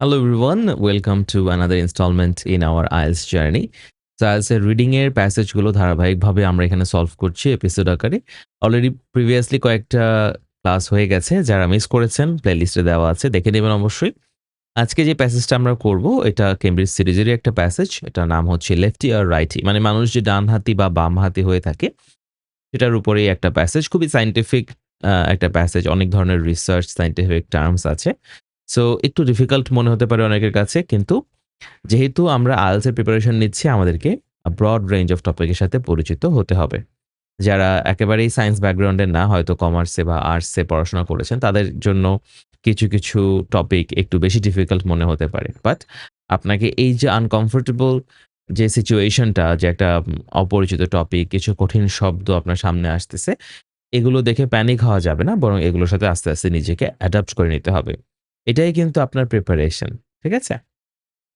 Hello everyone, welcome to another installment in our IELTS journey. So IELTS এর reading এর passage গুলো ধারাবাহিকভাবে আমরা এখানে সলভ করছি এপিসোড আকারে। অলরেডি প্রিভিয়াসলি কয়েকটা ক্লাস হয়ে গেছে, যারা মিস করেছেন প্লেলিস্টে দেওয়া আছে, দেখে নেবেন অবশ্যই। আজকে যে প্যাসেজটা আমরা করব এটা কেমব্রিজ সিরিজেরই একটা প্যাসেজ, এটার নাম হচ্ছে লেফটি আর রাইটি, মানে মানুষ যে ডান হাতি বা বাম হাতি হয়ে থাকে সেটার উপরেই একটা প্যাসেজ, খুবই সায়েন্টিফিক একটা প্যাসেজ, অনেক ধরনের রিসার্চ সায়েন্টিফিক টার্মস আছে। সো একটু ডিফিকাল্ট মনে হতে পারে অনেকের কাছে, কিন্তু যেহেতু আমরা আইএলটিএস এর প্রিপারেশন নিচ্ছি, আমাদেরকে ব্রড রেঞ্জ অফ টপিকের সাথে পরিচিত হতে হবে। যারা একেবারেই সায়েন্স ব্যাকগ্রাউন্ডের না, হয়তো কমার্সে বা আর্টসে পড়াশোনা করেছেন, তাদের জন্য কিছু কিছু টপিক একটু বেশি ডিফিকাল্ট মনে হতে পারে। বাট আপনাকে এই যে আনকমফোর্টেবল যে সিচুয়েশনটা, যে একটা অপরিচিত টপিক, কিছু কঠিন শব্দ আপনার সামনে আসতেছে, এগুলো দেখে প্যানিক হওয়া যাবে না, বরং এগুলোর সাথে আস্তে আস্তে নিজেকে অ্যাডাপ্ট করে নিতে হবে। এটাই কিন্তু আপনার প্রিপারেশন। ঠিক আছে?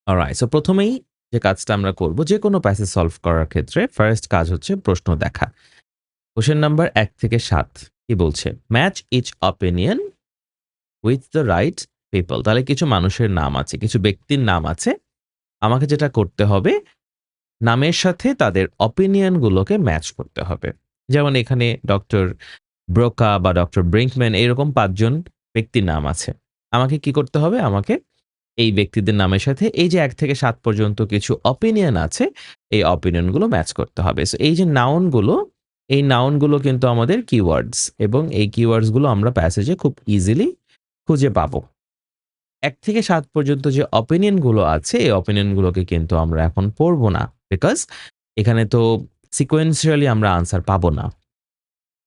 অলরাইট। সো প্রথমেই যে কাজটা আমরা করব, যেকোনো প্যাসেজ সলভ করার ক্ষেত্রে ফার্স্ট কাজ হচ্ছে প্রশ্ন দেখা। কোশ্চেন নাম্বার ১ থেকে ৭ কি বলছে? Match each opinion with the right people. তাহলে কিছু মানুষের নাম আছে, কিছু ব্যক্তির নাম আছে। আমাকে যেটা করতে হবে, নামের সাথে তাদের অপিনিয়ন গুলোকে ম্যাচ করতে হবে। যেমন এখানে ডক্টর ব্রোকা বা ডক্টর ব্রিঙ্কম্যান, এরকম ৫ জন ব্যক্তির নাম আছে। আমাকে কি করতে হবে? আমাকে এই ব্যক্তিদের নামের সাথে এই যে ১ থেকে ৭ পর্যন্ত কিছু অপিনিয়ন আছে, এই অপিনিয়ন গুলো ম্যাচ করতে হবে। সো এই যে নাউন গুলো, এই নাউন গুলো কিন্তু আমাদের কিওয়ার্ডস, এবং এই কিওয়ার্ডস গুলো আমরা প্যাসেজে খুব ইজিলি খুঁজে পাবো। ১ থেকে ৭ পর্যন্ত যে অপিনিয়ন গুলো আছে, এই অপিনিয়ন গুলোকে কিন্তু আমরা এখন পড়ব না। বিকজ এখানে তো সিকোয়েন্সিয়ালি আমরা আনসার পাবো না।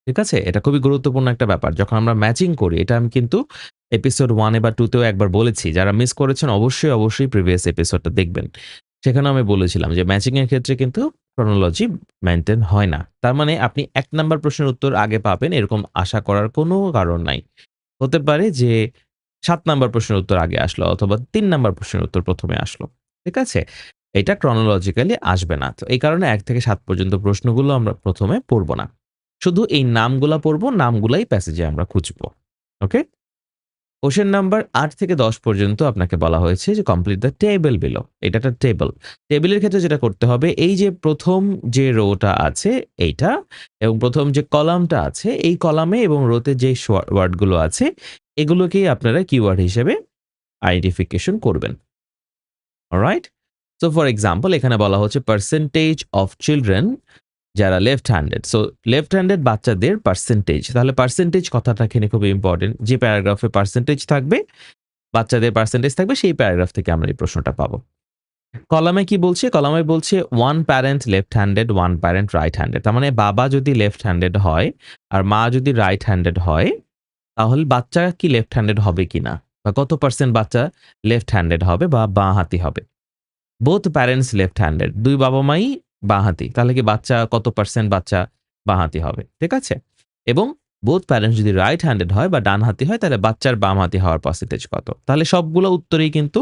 ঠিক আছে? এটা খুবই গুরুত্বপূর্ণ একটা ব্যাপার। যখন আমরা ম্যাচিং করি, এটা আমি কিন্তু এপিসোড 1 এ বা 2 তেও একবার বলেছি। যারা মিস করেছেন অবশ্যই প্রিভিয়াস এপিসোডটা দেখবেন। সেখানেও আমি বলেছিলাম যে ম্যাচিং এর ক্ষেত্রে কিন্তু ক্রোনোলজি মেইনটেইন হয় না। তার মানে আপনি ১ নাম্বার প্রশ্নের উত্তর আগে পাবেন এরকম আশা করার কোনো কারণ নাই। হতে পারে যে ৭ নাম্বার প্রশ্নের উত্তর আগে আসলো, অথবা ৩ নাম্বার প্রশ্নের উত্তর ১ম এ আসলো। ঠিক আছে? এটা ক্রোনোলজিক্যালি আসবে না। তো এই কারণে ১ থেকে ৭ পর্যন্ত প্রশ্নগুলো আমরা ১ম এ পড়ব না। শুধু এই নামগুলা পড়বো, নামগুলাই প্যাসেজে আমরা খুঁজবো। ওকে? কোয়েশ্চেন নাম্বার ৮ থেকে ১০ পর্যন্ত আপনাকে বলা হয়েছে যে কমপ্লিট দ্য টেবল বিলো। এটা একটা টেবল। টেবিলের ক্ষেত্রে যেটা করতে হবে, এই যে ১ম যে রোটা আছে এইটা, এবং ১ম যে কলামটা আছে, এই কলামে এবং রোতে যে ওয়ার্ডগুলো আছে, এগুলোকেই আপনারা কিওয়ার্ড হিসেবে আইডেন্টিফিকেশন করবেন। অলরাইট? সো ফর এক্সাম্পল এখানে বলা হচ্ছে পার্সেন্টেজ অফ চিলড্রেন যারা left handed. So left handed বাচ্চাদের পার্সেন্টেজ। তাহলে পার্সেন্টেজ কথাটা এখানে খুবই ইম্পোর্টেন্ট। যে প্যারাগ্রাফে পার্সেন্টেজ থাকবে, বাচ্চাদের পার্সেন্টেজ থাকবে, সেই প্যারাগ্রাফ থেকে আমরা এই প্রশ্নটা পাবো। কলামে কি বলছে? কলামে বলছে 1 parent left handed, 1 parent right handed. তার মানে বাবা যদি লেফট হ্যান্ডেড হয় আর মা যদি রাইট হ্যান্ডেড হয়, তাহলে বাচ্চা কি লেফট হ্যান্ডেড হবে কিনা? বা কত পার্সেন্ট বাচ্চা লেফট হ্যান্ডেড হবে বা বাঁ-হাতি হবে? Both parents left handed, ২ বাবা-মাই বাঁ-হাতি। তাহলে কি বাচ্চা কত পার্সেন্ট বাচ্চা বাঁ-হাতি হবে? ঠিক আছে? এবং বোথ প্যারেন্টস যদি রাইট হ্যান্ডেড হয় বা ডান-হাতি হয়, তাহলে বাচ্চার বাম-হাতি হওয়ার পার্সেন্টেজ কত? তাহলে সবগুলো উত্তরেই কিন্তু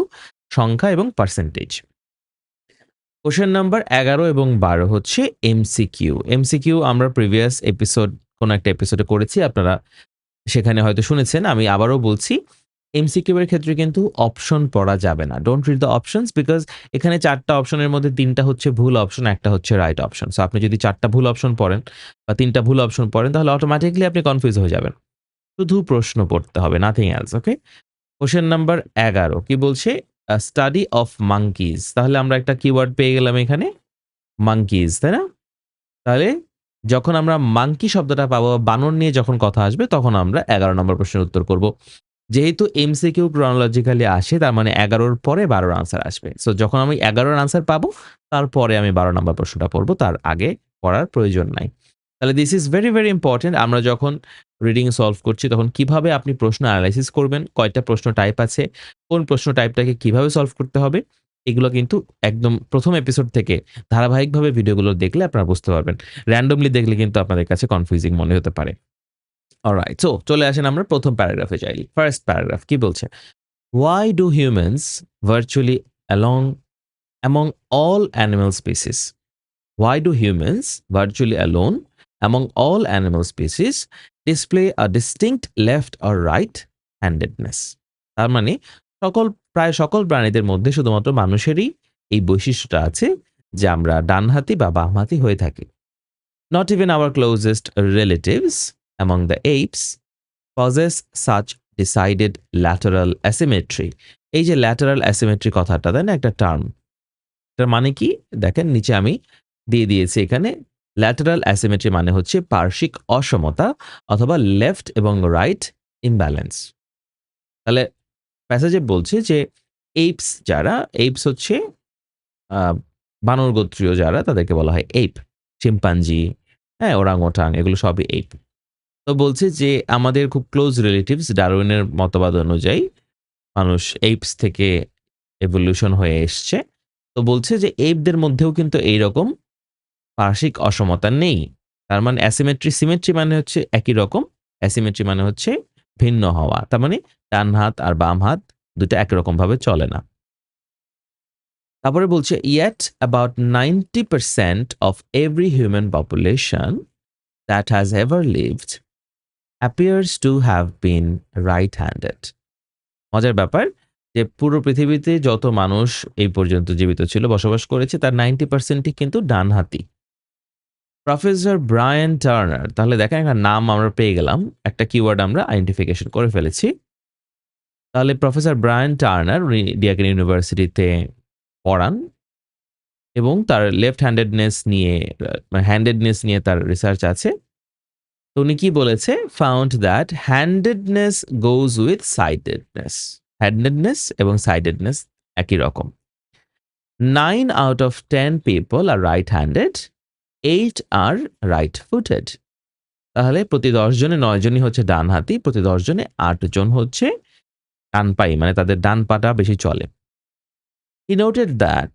সংখ্যা এবং পার্সেন্টেজ। কোয়েশ্চেন নাম্বার ১১ এবং ১২ হচ্ছে এমসিকিউ। এমসিকিউ আমরা প্রিভিয়াস এপিসোড, কোন একটা এপিসোডে করেছি। আপনারা সেখানে হয়তো শুনেছেন। আমি আবারও বলছি, এমসিকিউ এর ক্ষেত্রে কিন্তু অপশন পড়া যাবে না। Don't read the options, because এখানে ৪ টা অপশনের মধ্যে ৩ টা হচ্ছে ভুল অপশন, একটা হচ্ছে রাইট অপশন। সো আপনি যদি ৪ টা ভুল অপশন পড়েন বা ৩ টা ভুল অপশন পড়েন, তাহলে অটোমেটিক্যালি আপনি কনফিউজ হয়ে যাবেন। শুধু প্রশ্ন পড়তে হবে, নাথিং এলস। ওকে? কোয়েশ্চেন নাম্বার ১১ কি বলছে? Study of monkeys. তাহলে আমরা একটা কিওয়ার্ড পেয়ে গেলাম এখানে, মাঙ্কিজ, তাই না? তাহলে যখন আমরা মাঙ্কি শব্দটা পাবো, বানর নিয়ে যখন কথা আসবে, তখন আমরা ১১ নম্বর প্রশ্নের উত্তর করব। যেহেতু এমসিকিউ ক্রনোলজিক্যালি আসে, তার মানে ১১ র পরে ১২ র আনসার আসবে। সো যখন আমি ১১ র আনসার পাবো, তারপরে আমি ১২ নম্বর প্রশ্নটা পড়ব। তার আগে পড়ার প্রয়োজন নাই। তাহলে দিস ইজ ভেরি ইম্পোর্টেন্ট। আমরা যখন রিডিং সলভ করছি, তখন কিভাবে আপনি প্রশ্ন এনালাইসিস করবেন, কয়টা প্রশ্ন টাইপ আছে, কোন প্রশ্ন টাইপটাকে কিভাবে সলভ করতে হবে, এগুলো কিন্তু একদম ১ম এপিসোড থেকে ধারাবাহিকভাবে ভিডিওগুলো দেখলে আপনারা বুঝতে পারবেন। র‍্যান্ডমলি দেখলে কিন্তু আপনাদের কাছে কনফিউজিং মনে হতে পারে। অলরাইট। সো চলে আসেন আমরা ১ম প্যারাগ্রাফে যাই। ফার্স্ট প্যারাগ্রাফ কি বলছে? Why do humans virtually along among all animal species? Why do humans virtually alone among all animal species display a distinct left or right handedness? তার মানে প্রায় সকল প্রাণীদের মধ্যে শুধুমাত্র মানুষেরই এই বৈশিষ্ট্যটা আছে যে আমরা ডানহাতি বা বামহাতি হয়ে থাকি। Not even our closest relatives among the apes possess such decided lateral asymmetry. এই যে lateral asymmetry কথাটা, তাই না, একটা টার্ম। এটার মানে কি? দেখেন নিচে আমি দিয়ে দিয়েছি এখানে। ল্যাটারাল অ্যাসিমেট্রি মানে হচ্ছে পার্শ্বিক অসমতা অথবা লেফট এবং রাইট ইমব্যালেন্স। তাহলে প্যাসেজে বলছে যে এইপস হচ্ছে বানর গোত্রীয় যারা, তাদেরকে বলা হয় এইপ। চিম্পাঞ্জি, হ্যাঁ, ওরাংওটাং, এগুলো সবই এইপ। তো বলছে যে আমাদের খুব ক্লোজ রিলেটিভস ডারউইনের মতবাদ অনুযায়ী মানুষ এইপস থেকে এভলিউশন হয়ে এসছে। তো বলছে যে এইপদের মধ্যেও কিন্তু এইরকম পার্শ্বিক অসমতা নেই। তার মানে সিমেট্রি মানে হচ্ছে একই রকম, অ্যাসিমেট্রি মানে হচ্ছে ভিন্ন হওয়া। তার মানে ডান হাত আর বাম হাত দুটো একই রকম ভাবে চলে না। তারপরে বলছে yet about 90% of every human population that has ever lived appears to have been right-handed. মজার ব্যাপার যে পুরো পৃথিবীতে যত মানুষ এই পর্যন্ত জীবিত ছিল, বসবাস করেছে, তার 90%ই কিন্তু ডানহাতি। প্রফেসর ব্রায়ান টার্নার, তাহলে দেখেন একটা নাম আমরা পেয়ে গেলাম, একটা কিওয়ার্ড আমরা আইডেন্টিফিকেশন করে ফেলেছি। তাহলে প্রফেসর ব্রায়ান টার্নার উনি ডিয়াকিন ইউনিভার্সিটিতে পড়ান এবং তার লেফট হ্যান্ডেডনেস নিয়ে তার রিসার্চ আছে। তো উনি কি বলেছে? Found that handedness goes with sidedness. Handedness এবং সাইডেডনেস একই রকম। 9 out of 10 people are right-handed, 8 are right-footed. তাহলে প্রতি 10 জনে 9 জনই হচ্ছে ডানহাতি, প্রতি 10 জনে 8 জন হচ্ছে ডানপাই, মানে তাদের ডান পাটা বেশি চলে। He noted that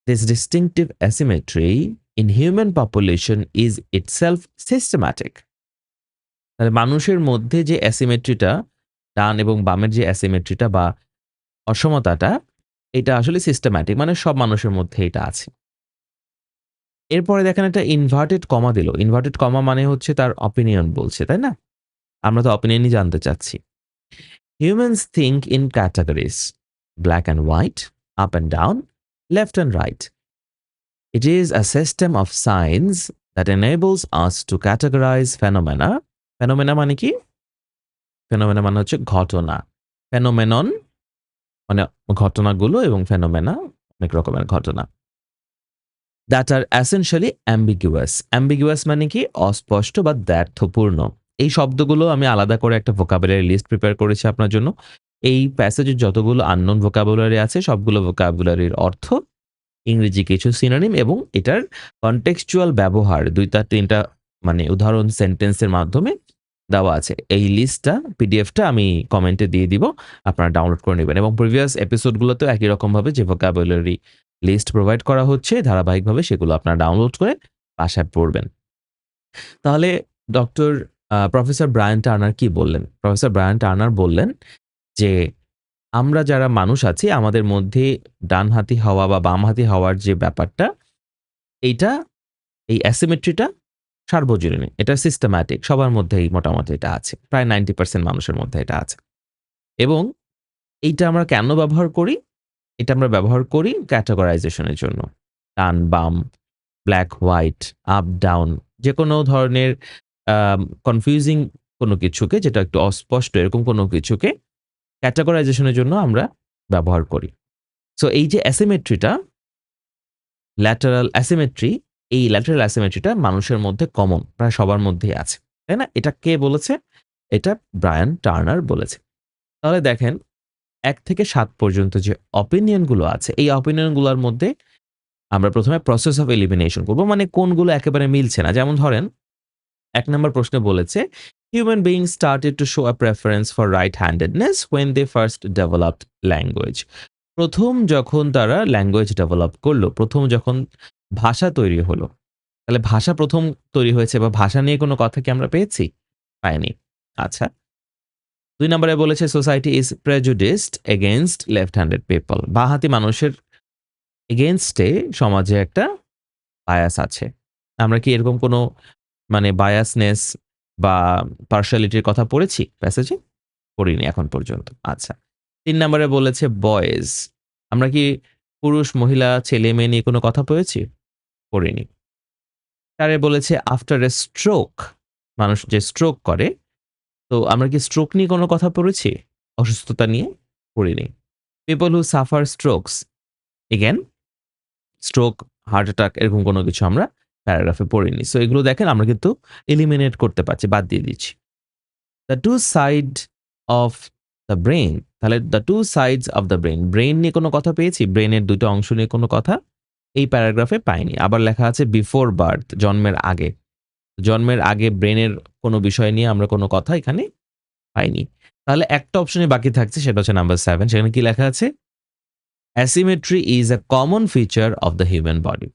this distinctive asymmetry in human population is itself systematic. তাহলে মানুষের মধ্যে যে অ্যাসিমেট্রিটা, ডান এবং বামের যে অ্যাসিমেট্রিটা বা অসমতাটা, এটা আসলে সিস্টেম্যাটিক, মানে সব মানুষের মধ্যে এটা আছে। এরপরে দেখেন একটা ইনভার্টেড কমা দিল। ইনভার্টেড কমা মানে হচ্ছে তার অপিনিয়ন বলছে, তাই না? আমরা তো অপিনিয়নই জানতে চাচ্ছি। Humans think in categories, black and white, up and down, left and right. It is a system of signs that enables us to categorize phenomena. Phenomena মানে কি? Phenomena মানে হচ্ছে ঘটনা। Phenomenon মানে ঘটনাগুলো এবং phenomena অনেক রকমের ঘটনা। That are essentially ambiguous. Ambiguous মানে কি? অস্পষ্ট বা দ্ব্যর্থপূর্ণ। এই শব্দগুলো আমি আলাদা করে একটা ভোকাবুলারি লিস্ট প্রিপেয়ার করেছি আপনার জন্য। এই প্যাসেজে যতগুলো আননোন ভোকাবুলারি আছে সবগুলো ভোকাবুলারির অর্থ, ইংরেজি কিছু সিনোনিম এবং এটার কনটেক্সচুয়াল ব্যবহার ২টা-৩টা মানে উদাহরণ সেন্টেন্সের মাধ্যমে দেওয়া আছে। এই লিস্টটা পিডিএফটা আমি কমেন্টে দিয়ে দিব, আপনারা ডাউনলোড করে নেবেন এবং প্রিভিয়াস এপিসোডগুলোতেও একই রকমভাবে যে ভোকাবুলারি লিস্ট প্রোভাইড করা হচ্ছে ধারাবাহিকভাবে, সেগুলো আপনারা ডাউনলোড করে বাসায় পড়বেন। তাহলে প্রফেসর ব্রায়ান টার্নার কি বললেন? প্রফেসর ব্রায়ান টার্নার বললেন যে আমরা যারা মানুষ আছি আমাদের মধ্যে ডানহাতি হওয়া বা বামহাতি হওয়ার যে ব্যাপারটা, এইটা এই অ্যাসিমেট্রিটা সার্বজনীন, এটা সিস্টেম্যাটিক, সবার মধ্যেই মোটামুটি এটা আছে। প্রায় 90% মানুষের মধ্যে এটা আছে। এবং এইটা আমরা কেন ব্যবহার করি? এটা আমরা ব্যবহার করি ক্যাটেগরাইজেশনের জন্য। ডান, বাম, ব্ল্যাক, হোয়াইট, আপ, ডাউন, যেকোনো ধরনের কনফিউজিং কোনো কিছুকে, যেটা একটু অস্পষ্ট এরকম কোনো কিছুকে ক্যাটেগরাইজেশনের জন্য আমরা ব্যবহার করি। সো এই যে অ্যাসিমেট্রিটা, ল্যাটারাল অ্যাসিমেট্রি, এই ল্যাটারাল অ্যাসিমেট্রিটা মানুষের মধ্যে কমন, প্রায় সবার মধ্যেই আছে, তাই না? এটা কে বলেছে? এটা ব্রায়ান টার্নার বলেছে। তাহলে দেখেন ১ থেকে ৭ পর্যন্ত যে অপিনিয়নগুলো আছে, এই অপিনিয়নগুলোর মধ্যে আমরা প্রথমে প্রসেস অফ এলিমিনেশন করব, মানে কোনগুলো একেবারে মিলছে না। যেমন ধরেন ১ নম্বর প্রশ্নে বলেছে human being started to show a preference for right handedness when they first developed language. প্রথম যখন তারা ল্যাঙ্গুয়েজ ডেভেলপ করলো, প্রথম যখন ভাষা তৈরি হলো, তাহলে ভাষা প্রথম তৈরি হয়েছে বা ভাষা নিয়ে কোনো কথা কি আমরা পেয়েছি? পাইনি। আচ্ছা। ২ নম্বরে বলেছে society is prejudiced against left handed people. বাঁহাতি মানুষের এগেইনস্টে সমাজে একটা বায়াস আছে। আমরা কি এরকম কোনো মানে বায়াসনেস বা পার্শিয়ালিটির কথা পড়েছি প্যাসেজে? পড়িনি এখন পর্যন্ত। আচ্ছা। 3 নম্বরে বলেছে বয়েজ। আমরা কি পুরুষ, মহিলা, ছেলে-মেয়ে নিয়ে কোনো কথা পড়েছি? পড়িনি। 4 এ বলেছে আফটার এ স্ট্রোক, মানুষ যে স্ট্রোক করে, তো আমরা কি স্ট্রোক নিয়ে কোনো কথা পড়েছি? অসুস্থতা নিয়ে? পড়িনি। People who suffer strokes, again stroke, heart attack এরকম কোনো কিছু আমরা প্যারাগ্রাফে পড়িনি। সো এগুলো দেখেন আমরা কিন্তু এলিমিনেট করতে পারছি, বাদ দিয়ে দিচ্ছি। The two side of the brain, তাহলে the two sides of the brain, brain নিয়ে কোনো কথা পেয়েছি? ব্রেইনের ২ টা অংশ নিয়ে কোনো কথা এই প্যারাগ্রাফে পাইনি। আবার লেখা আছে বিফোর বার্থ, জন্মের আগে। জন্মের আগে ব্রেইনের কোনো বিষয় নিয়ে আমরা কোনো কথা এখানে পাইনি। তাহলে একটা অপশনই বাকি থাকছে, সেটা হচ্ছে নাম্বার 7। সেখানে কি লেখা আছে? Asymmetry is a common feature of the human body.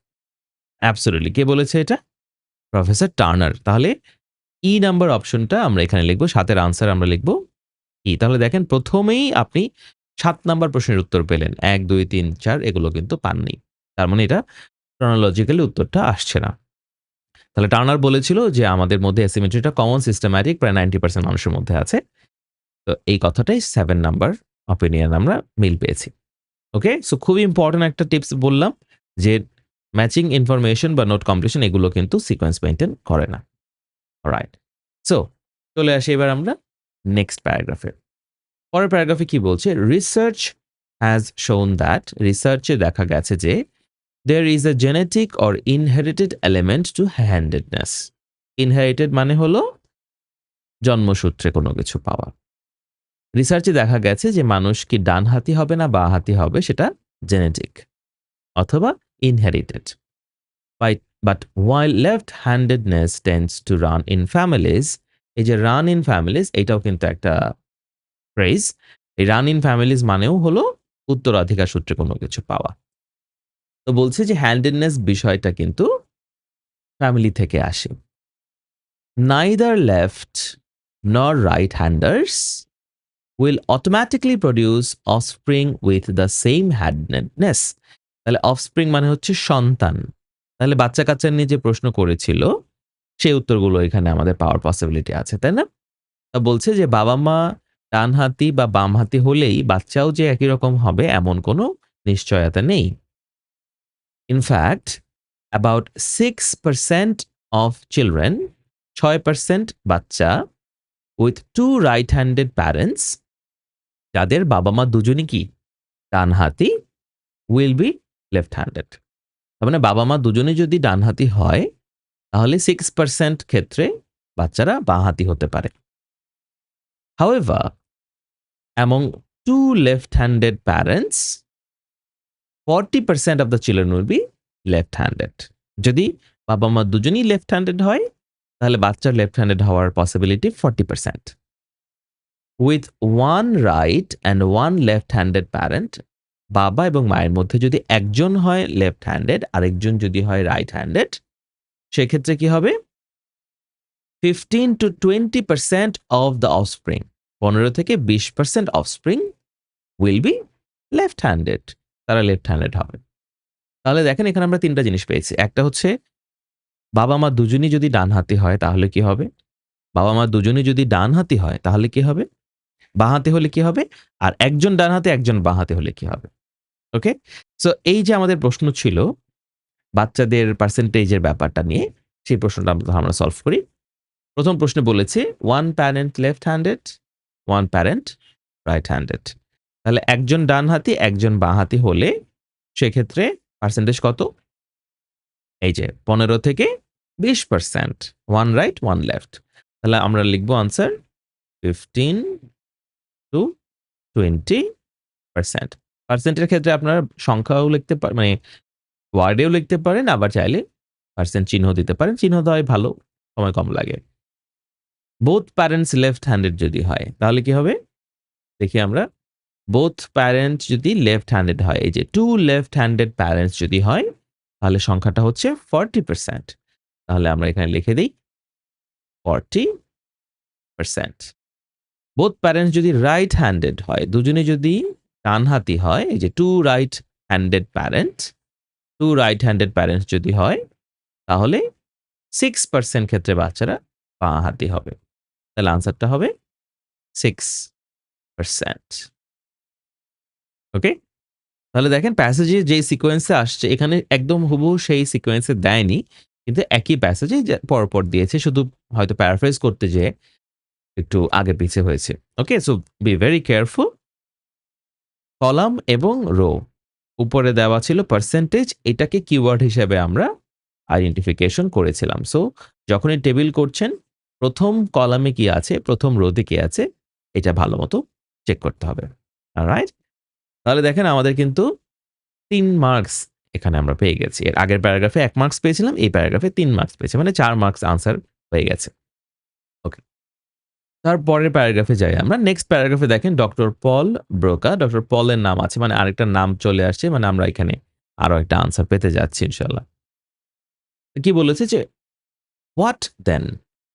Absolutely. কে বলেছে এটা? Professor Turner. তাহলে ই নাম্বার অপশনটা আমরা এখানে লিখব। ৭ এর আনসার আমরা লিখব ই। তাহলে দেখেন প্রথমেই আপনি ৭ নাম্বার প্রশ্নের উত্তর পেলেন। ১, ২, ৩, ৪ এগুলো কিন্তু পাননি। তার মানে এটা chronologically উত্তরটা আসছে না। তাহলে টার্নার বলেছিল যে আমাদের মধ্যে অ্যাসিমেট্রিটা কমন সিস্টেম্যাটিক প্রায় 90% মানুষের মধ্যে আছে। তো এই কথাটাই 7 নাম্বার অপিনিয়ন আমরা মিল পেয়েছি। ওকে? সো খুবই ইম্পোর্টেন্ট একটা টিপস বললাম যে ম্যাচিং ইনফরমেশন বা নোট কমপ্লিশন এগুলো কিন্তু সিকোয়েন্স মেইনটেইন করে না। অলরাইট। সো চলে আসি এবার আমরা নেক্সট প্যারাগ্রাফে। পরের প্যারাগ্রাফে কি বলছে? রিসার্চ হ্যাজ শোন দ্যাট, রিসার্চে দেখা গেছে যে there is a genetic or inherited element to handedness. Inherited মানে হলো জন্মসূত্রে কোনো কিছু পাওয়া। রিসার্চে দেখা গেছে যে মানুষ কি ডানহাতি হবে না বাঁহাতি হবে সেটা জেনেটিক অথবা inherited. But while left-handedness tends to run in families, এই যে run in families এটাও কিন্তু একটা ফ্রেজ। এই run in families মানেও হলো উত্তরাধিকার সূত্রে কোনো কিছু পাওয়া। তো বলছে যে হ্যান্ডেডনেস বিষয়টা কিন্তু ফ্যামিলি থেকে আসে। Neither left nor right-handers will automatically produce offspring with the same handedness. তাহলে offspring মানে হচ্ছে সন্তান। তাহলে বাচ্চা-কাচ্চা নিয়ে যে প্রশ্ন করেছিল, সেই উত্তরগুলো এখানে আমাদের পাওয়ার পসিবিলিটি আছে, তাই না? বলছে যে বাবা-মা ডানহাতি বা বামহাতি হলেই বাচ্চাও যে একই রকম হবে এমন কোনো নিশ্চয়তা নেই। In fact, about 6% of children, 6% বাচ্চা with two right-handed parents, যাদের বাবা-মা দুজনই কি ডানহাতি, will be left-handed. তার মানে বাবা-মা দুজনেই যদি ডানহাতি হয়, তাহলে 6% ক্ষেত্রে বাচ্চারা বাঁহাতি হতে পারে। However, among two left-handed parents, 40% of the children will be left-handed. যদি বাবা-মা দুজনেই left-handed হয়, তাহলে বাচ্চার left-handed হওয়ার possibility 40%. With one right and one left-handed parent, বাবা এবং মায়ের মধ্যে যদি একজন হয় left-handed আরেকজন যদি হয় right-handed, সেক্ষেত্রে কি হবে? 15 to 20% of the offspring, 15 থেকে 20% offspring will be left-handed. তারা left-handed হবে। তাহলে দেখেন এখানে আমরা ৩ টা জিনিস পেয়েছি। একটা হচ্ছে বাবা-মা দুজনই যদি ডানহাতি হয় তাহলে কি হবে? বাবা-মা দুজনই যদি ডানহাতি হয় তাহলে কি হবে? বাঁহাতি হলে কি হবে? আর একজন ডানহাতি একজন বাঁহাতি হলে কি হবে? ওকে? সো এই যে আমাদের প্রশ্ন ছিল বাচ্চাদের পার্সেন্টেজের ব্যাপারটা নিয়ে, সেই প্রশ্নটা আমরা সলভ করি। প্রথম প্রশ্নে বলেছে one parent left-handed, one parent right-handed. তাহলে একজন ডানহাতি একজন বাঁহাতি হলে সেক্ষেত্রে পার্সেন্টেজ কত? এই যে 15 থেকে 20%, one right, one left. তাহলে আমরা লিখব আনসার 15 to 20%. পার্সেন্টের ক্ষেত্রে আপনারা সংখ্যাও লিখতে মানে ওয়ার্ডেও লিখতে পারেন, আবার চাইলে পার্সেন্ট চিহ্ন দিতে পারেন। চিহ্ন দেওয়াই ভালো, সময় কম লাগে। বোথ প্যারেন্টস লেফট-হ্যান্ডেড যদি হয় তাহলে কি হবে? দেখি আমরা। বোথ প্যারেন্টস যদি লেফট-হ্যান্ডেড হয়, এই যে 2 লেফট-হ্যান্ডেড প্যারেন্টস যদি হয়, তাহলে সংখ্যাটা হচ্ছে 40%. তাহলে আমরা এখানে লিখে দেই 40%. বোথ প্যারেন্টস যদি রাইট-হ্যান্ডেড হয়, দুজনে যদি ডানহাতি হয়, এই যে 2 রাইট-হ্যান্ডেড প্যারেন্টস, 2 রাইট-হ্যান্ডেড প্যারেন্টস যদি হয়, তাহলে 6% ক্ষেত্রে বাচ্চারা বাঁহাতি হবে। তাহলে আনসারটা হবে 6%. ওকে? তাহলে দেখেন প্যাসেজে যেই সিকোয়েন্সে আসছে এখানে একদম হুবহু সেই সিকোয়েন্সে দেয়নি। কিন্তু একই প্যাসেজে যে পরপর দিয়েছে শুধু হয়তো প্যারাফ্রেজ করতে যেয়ে একটু আগে পিছে হয়েছে। Okay? So be very careful. Column এবং রো উপরে দেওয়া ছিল পার্সেন্টেজ, এটাকে কিওয়ার্ড হিসেবে আমরা আইডেন্টিফিকেশন করেছিলাম। সো যখনই টেবিল করছেন, ১ম কলামে কি আছে, ১ম রোতে কি আছে, এটা ভালোমতো চেক করতে হবে। অলরাইট? তাহলে দেখেন আমাদের কিন্তু ৩ মার্কস এখানে আমরা পেয়ে গেছি। এর আগের প্যারাগ্রাফে ১ মার্কস পেয়েছিলাম, এই প্যারাগ্রাফে ৩ মার্কস পেয়েছি। মানে ৪ মার্কস আনসার হয়ে গেছে। ওকে। তারপরের প্যারাগ্রাফে যাই আমরা। নেক্সট প্যারাগ্রাফে দেখেন ডক্টর পল ব্রোকা, ডক্টর পলের নাম আছে মানে আরেকটা নাম চলে আসছে। মানে আমরা এখানে আরো একটা আনসার পেতে যাচ্ছি ইনশাআল্লাহ। কি বলেছে যে, "What then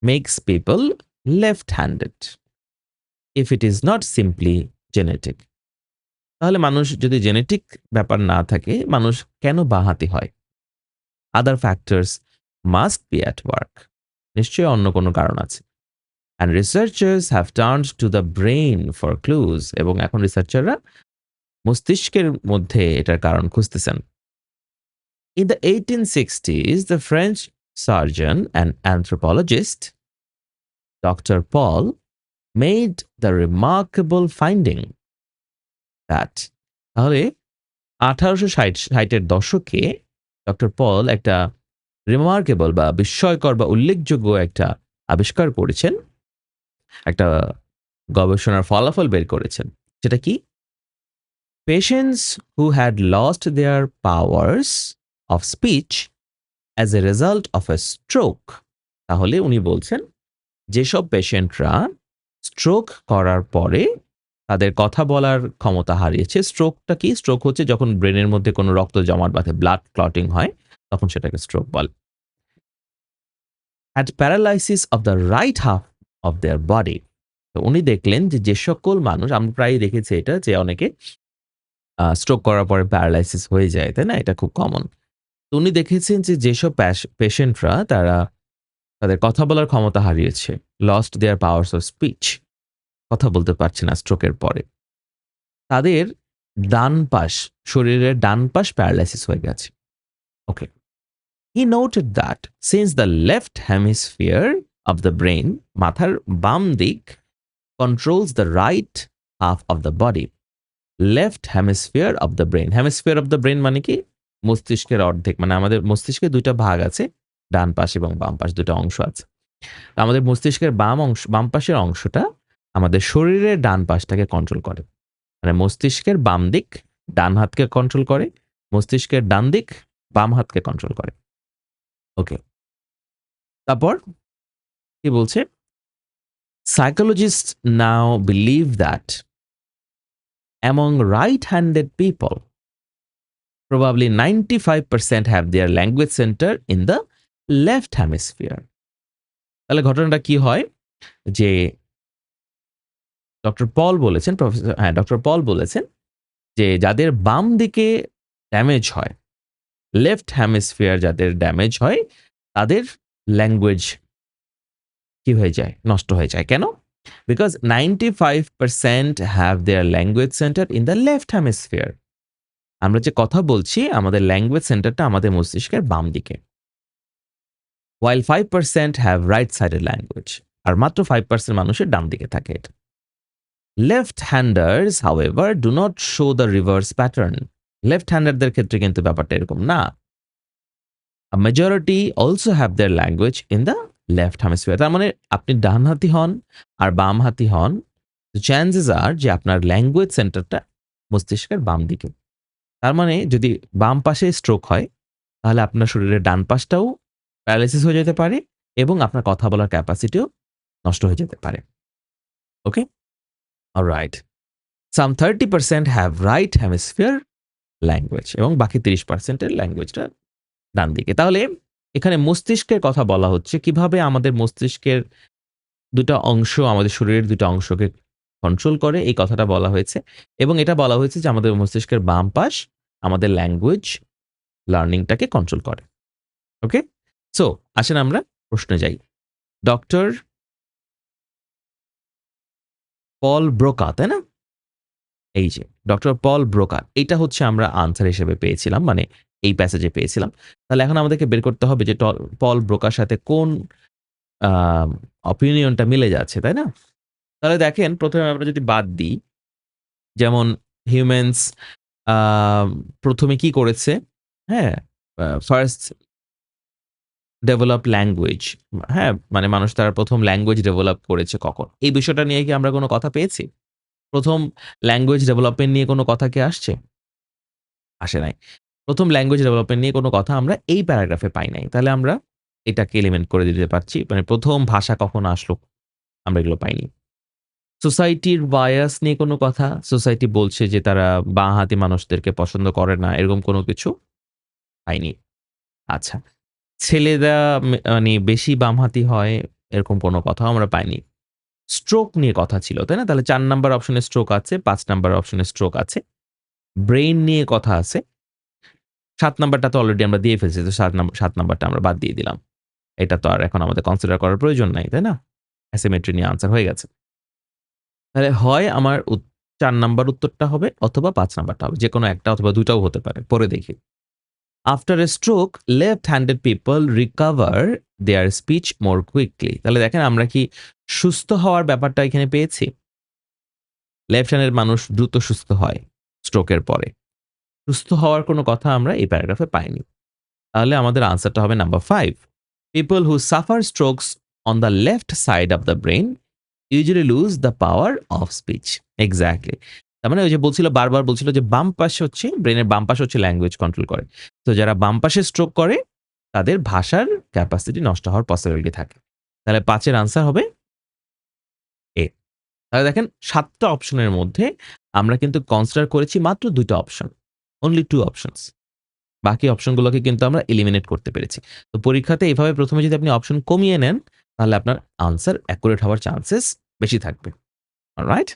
makes people left-handed if it is not simply genetic?" তাহলে মানুষ যদি জেনেটিক ব্যাপার না থাকে, মানুষ কেন বাঁহাতি হয়? Other factors must be at work. নিশ্চয়ই অন্য কোনো কারণ আছে। And researchers have turned to the brain for clues. এবং এখন রিসার্চাররা মস্তিষ্কের মধ্যে এটার কারণ খুঁজতেছেন। In the 1860s, the French surgeon and anthropologist Dr. Paul made the remarkable finding that তাহলে ১৮৬০ এর দশকে ডক্টর পল একটা রিমার্কেবল বা বিস্ময়কর বা উল্লেখযোগ্য একটা আবিষ্কার করেছেন, একটা গবেষণার ফলাফল বের করেছেন। সেটা কি? Patients who had lost their powers of speech as a result of a stroke, তাহলে উনি বলছেন যেসব পেশেন্টরা স্ট্রোক করার পরে তাদের কথা বলার ক্ষমতা হারিয়েছে। স্ট্রোকটা কি? স্ট্রোক হচ্ছে যখন ব্রেনের মধ্যে কোনো রক্ত জমাট বাঁধে, ব্লাড ক্লটিং হয়, তখন সেটাকে স্ট্রোক বলে। Had paralysis of the right half of their body. তো উনি দেখলেন যে সকল মানুষ, আমরা প্রায়ই দেখেছি এটা যে অনেকে স্ট্রোক করার পরে প্যারালাইসিস হয়ে যায়, তাই না? এটা খুব কমন। তো উনি দেখেছেন যে যেসব পেশেন্টরা তারা তাদের কথা বলার ক্ষমতা হারিয়েছে, lost their powers of speech, কথা বলতে পারছে না স্ট্রোকের পরে, তাদের ডান পাশ, শরীরের ডান পাশ প্যারালাইসিস হয়ে গেছে। ওকে। He noted that since the left hemisphere of the brain, মাথার বাম দিক, controls the right half of the body, left hemisphere of the brain. Hemisphere of the brain মানে কি? মস্তিষ্কের অর্ধেক। মানে আমাদের মস্তিষ্কে ২ টা ভাগ আছে। ডান পাশ এবং বাম পাশ ২ টা অংশ আছে। তো আমাদের মস্তিষ্কের বাম পাশের অংশটা আমাদের শরীরের ডান পাশটাকে কন্ট্রোল করে। মানে মস্তিষ্কের বাম দিক ডান হাতকে কন্ট্রোল করে, মস্তিষ্কের ডান দিক বাম হাতকে কন্ট্রোল করে। ওকে। তারপর কি বলছে? Psychologists now believe that among right-handed people, probably 95% have their language center in the left hemisphere. তাহলে ঘটনাটা কি হয়? যে ডক্টর পল বলেছেন, ডক্টর পল বলেছেন যে যাদের বাম দিকে ড্যামেজ হয়, লেফট হেমিস্ফিয়ার যাদের ড্যামেজ হয়, তাদের ল্যাঙ্গুয়েজ কি হয়ে যায়? নষ্ট হয়ে যায়। কেন? Because 95% have their language centre in the left hemisphere. আমরা যে কথা বলছি, আমাদের ল্যাঙ্গুয়েজ সেন্টারটা আমাদের মস্তিষ্কের বাম দিকে। while 5% have right sided language. আর মাত্র 5% মানুষের ডান দিকে থাকে এটা। Left handers however do not show the reverse pattern. Left হ্যান্ডারদের ক্ষেত্রে কিন্তু ব্যাপারটা এরকম না। A majority also have their language in the left hemisphere. তার মানে আপনি ডানহাতি হন আর বামহাতি হন, chances are যে আপনার ল্যাঙ্গুয়েজ সেন্টারটা মস্তিষ্কের বাম দিকে। তার মানে যদি বাম পাশে স্ট্রোক হয়, তাহলে আপনার শরীরের ডান পাশটাও প্যারালাইসিস হয়ে যেতে পারে এবং আপনার কথা বলার ক্যাপাসিটিও নষ্ট হয়ে যেতে পারে। ওকে? Alright. Some 30% have right hemisphere language এবং বাকি 30% এর ল্যাঙ্গুয়েজটা ডান দিকে। তাহলে এখানে মস্তিষ্কের কথা বলা হচ্ছে, কিভাবে আমাদের মস্তিষ্কের ২ টা অংশ আমাদের শরীরের ২ টা অংশকে কন্ট্রোল করে, এই কথাটা বলা হয়েছে। এবং এটা বলা হয়েছে যে আমাদের মস্তিষ্কের বাম পাশ আমাদের ল্যাঙ্গুয়েজ লার্নিংটাকে কন্ট্রোল করে। ওকে? সো আসেন আমরা প্রশ্নে যাই। ডক্টর পল ব্রোকা, তাই না? এই যে ডক্টর পল ব্রোকার, এটা হচ্ছে আমরা আনসার হিসেবে পেয়েছিলাম, মানে এই প্যাসেজে পেয়েছিলাম। তাহলে এখন আমাদেরকে বের করতে হবে যে পল ব্রোকার সাথে কোন অপিনিয়নটা মিলে যাচ্ছে, তাই না? তাহলে দেখেন, প্রথমে আমরা যদি বাদ দিই, যেমন হিউম্যানস প্রথমে কি করেছে? হ্যাঁ, ফার্স্ট ডেভেলপ ল্যাঙ্গুয়েজ। হ্যাঁ, মানে মানুষ তার প্রথম ল্যাঙ্গুয়েজ ডেভেলপ করেছে কখন? এই বিষয়টা নিয়ে কি আমরা কোনো কথা পেয়েছি? প্রথম ল্যাঙ্গুয়েজ ডেভেলপমেন্ট নিয়ে কোনো কথা কি আসছে? আসে নাই। প্রথম ল্যাঙ্গুয়েজ ডেভেলপমেন্ট নিয়ে কোনো কথা আমরা এই প্যারাগ্রাফে পাই নাই। তাহলে আমরা এটাকে এলিমেন্ট করে দিতে পারছি। মানে প্রথম ভাষা কখন আসলো? আমরা এগুলো পাইনি। সোসাইটির বায়াস নিয়ে কোনো কথা? সোসাইটি বলছে যে তারা বাঁহাতি মানুষদেরকে পছন্দ করে না, এরকম কোনো কিছু পাইনি। আচ্ছা। ছেলেরা মানে বেশি বামহাতি হয়, এরকম কোনো কথাও আমরা পাইনি। স্ট্রোক নিয়ে কথা ছিল, তাই না? তাহলে ৪ নাম্বার অপশনে স্ট্রোক আছে, ৫ নাম্বার অপশনে স্ট্রোক আছে। ব্রেইন নিয়ে কথা আছে। ৭ নাম্বারটা তো অলরেডি আমরা দিয়ে ফেলছি। তো ৭ নাম্বারটা আমরা বাদ দিয়ে দিলাম। এটা তো আর এখন আমাদের কনসিডার করার প্রয়োজন নাই, তাই না? অ্যাসিমেট্রি নিয়ে আনসার হয়ে গেছে। তাহলে হয় আমার ৪ নাম্বার উত্তরটা হবে অথবা ৫ নাম্বারটা হবে। যেকোনো একটা অথবা ২ টাও হতে পারে। পরে দেখি। After a stroke, left handed people recover their speech more quickly. তাহলে দেখেন, আমরা কি সুস্থ হওয়ার ব্যাপারটা এখানে পেয়েছি? লেফট হ্যান্ডের মানুষ দ্রুত সুস্থ হয় স্ট্রোকের পরে। সুস্থ হওয়ার কোনো কথা আমরা এই প্যারাগ্রাফে পাইনি। তাহলে আমাদের আনসারটা হবে number 5। People who suffer strokes on the left side of the brain usually lose the power of speech. Exactly. তার মানে ওই যে বলছিল, বারবার বলছিল যে বাম পাশে হচ্ছে ব্রেনের বাম পাশে হচ্ছে ল্যাঙ্গুয়েজ কন্ট্রোল করে। তো যারা বাম পাশে স্ট্রোক করে তাদের ভাষার ক্যাপাসিটি নষ্ট হওয়ার পসিবিলিটি থাকে। তাহলে ৫ এর আনসার হবে এ। তাহলে দেখেন, ৭ টা অপশনের মধ্যে আমরা কিন্তু কনসিডার করেছি মাত্র ২ টা অপশন। Only 2 options. বাকি অপশনগুলোকে কিন্তু আমরা এলিমিনেট করতে পেরেছি। তো পরীক্ষাতে এভাবে প্রথমে যদি আপনি অপশন কমিয়ে নেন, তাহলে আপনার আনসার অ্যাকুরেট হওয়ার চান্সেস বেশি থাকবে। অলরাইট?